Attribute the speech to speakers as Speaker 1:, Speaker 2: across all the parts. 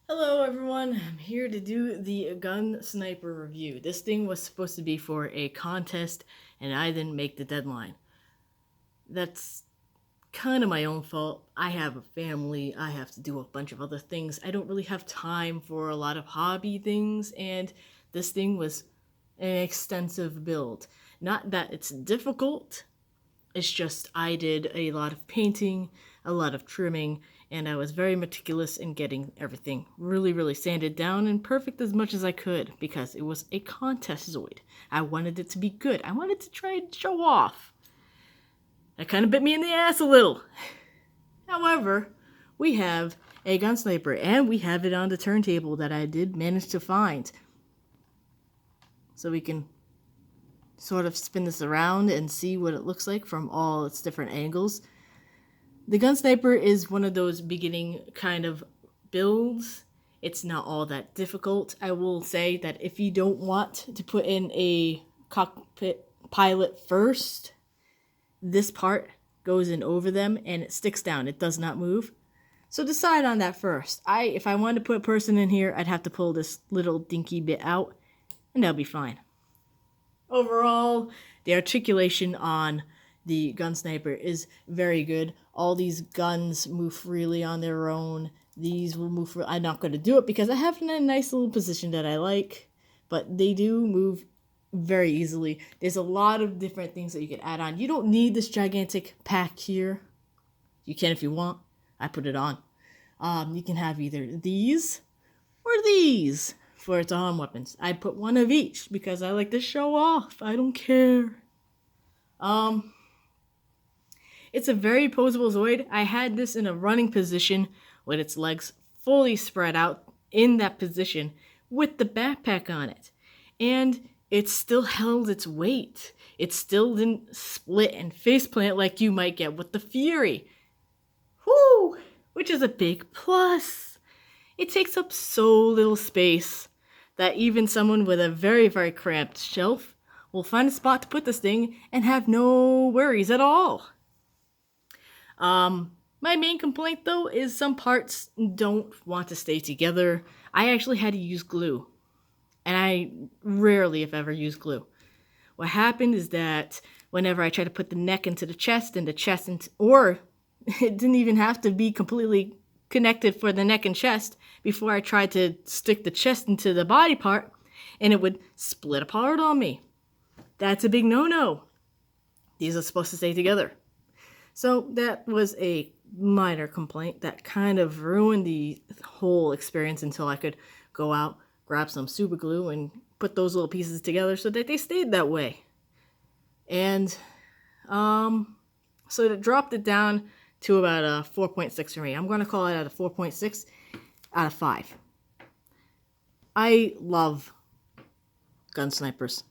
Speaker 1: Hello everyone, I'm here to do the Gun Sniper review. This thing was supposed to be for a contest and I didn't make the deadline. That's kind of my own fault. I have a family, I have to do a bunch of other things. I don't really have time for a lot of hobby things, and this thing was an extensive build. Not that it's difficult, it's just I did a lot of painting, a lot of trimming, and I was very meticulous in getting everything really, really sanded down and perfect as much as I could because it was a contest Zoid. I wanted it to be good. I wanted to try and show off. That kind of bit me in the ass a little. However, we have a gun sniper and we have it on the turntable that I did manage to find. So we can sort of spin this around and see what it looks like from all its different angles. The gun sniper is one of those beginning kind of builds. It's not all that difficult. I will say that if you don't want to put in a cockpit pilot first, this part goes in over them and it sticks down. It does not move. So decide on that first. If I wanted to put a person in here, I'd have to pull this little dinky bit out and that'll be fine. Overall, the articulation on the gun sniper is very good. All these guns move freely on their own. These will move I'm not going to do it because I have a nice little position that I like, but they do move very easily. There's a lot of different things that you can add on. You don't need this gigantic pack here. You can if you want. I put it on. You can have either these or these for its arm weapons. I put one of each because I like to show off. I don't care. It's a very posable Zoid. I had this in a running position with its legs fully spread out in that position with the backpack on it. And it still held its weight. It still didn't split and faceplant like you might get with the Fury. Whoo! Which is a big plus. It takes up so little space that even someone with a very, very cramped shelf will find a spot to put this thing and have no worries at all. My main complaint though is some parts don't want to stay together. I actually had to use glue, and I rarely, if ever, use glue. What happened is that whenever I tried to put the neck into the chest and the chest into, or it didn't even have to be completely connected for the neck and chest before I tried to stick the chest into the body part, and it would split apart on me. That's a big no-no. These are supposed to stay together. So that was a minor complaint that kind of ruined the whole experience until I could go out, grab some super glue, and put those little pieces together so that they stayed that way. And so it dropped it down to about a 4.6 for me. I'm going to call it at a 4.6 out of 5. I love gun snipers.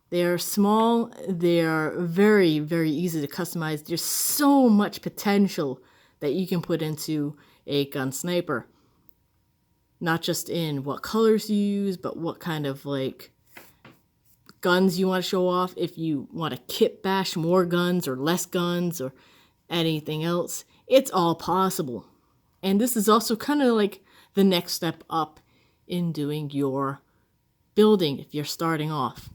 Speaker 1: They're small, they're very, very easy to customize. There's so much potential that you can put into a gun sniper. Not just in what colors you use, but what kind of guns you want to show off. If you want to kit bash more guns or less guns or anything else, it's all possible. And this is also kind of like the next step up in doing your building if you're starting off.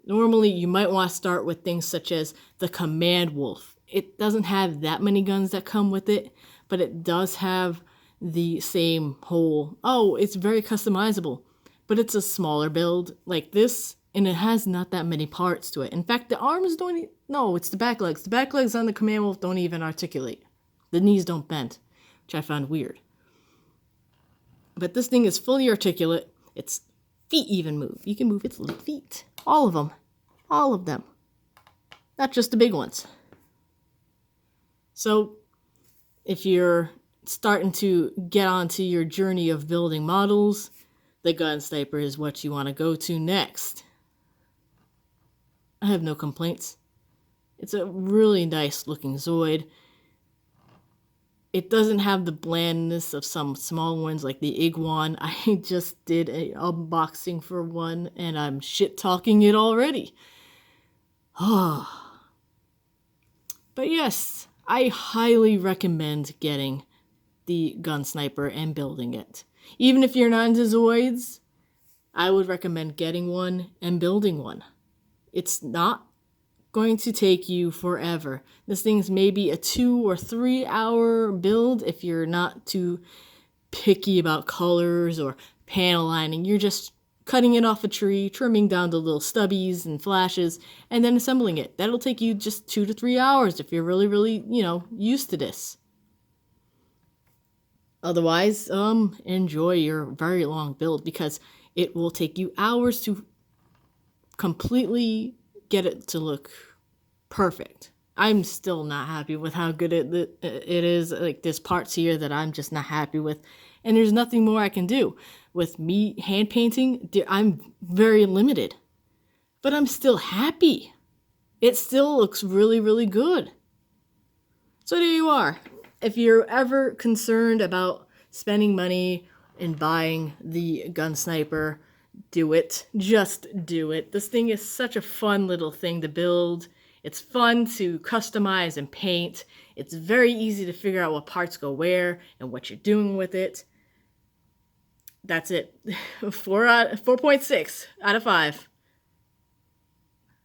Speaker 1: Normally, you might want to start with things such as the Command Wolf. It doesn't have that many guns that come with it, but it does have the same whole, it's very customizable, but it's a smaller build like this, and it has not that many parts to it. In fact, the arms it's the back legs. The back legs on the Command Wolf don't even articulate. The knees don't bend, which I found weird. But this thing is fully articulate. Its feet even move. You can move its little feet. All of them. All of them. Not just the big ones. So, if you're starting to get onto your journey of building models, the gun sniper is what you want to go to next. I have no complaints. It's a really nice looking Zoid. It doesn't have the blandness of some small ones like the Iguan. I just did an unboxing for one and I'm shit talking it already. But yes, I highly recommend getting the gun sniper and building it. Even if you're not into Zoids, I would recommend getting one and building one. It's not going to take you forever. This thing's maybe a 2 or 3 hour build if you're not too picky about colors or panel lining. You're just cutting it off a tree, trimming down the little stubbies and flashes, and then assembling it. That'll take you just 2 to 3 hours if you're really, used to this. Otherwise, enjoy your very long build because it will take you hours to completely get it to look perfect. I'm still not happy with how good it is. Like, there's parts here that I'm just not happy with, and there's nothing more I can do. With me hand painting, I'm very limited, but I'm still happy. It still looks really, really good. So there you are. If you're ever concerned about spending money and buying the gun sniper, do it. Just do it. This thing is such a fun little thing to build. It's fun to customize and paint. It's very easy to figure out what parts go where and what you're doing with it. That's it. 4.6 out of 5.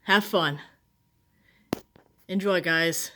Speaker 1: Have fun. Enjoy, guys.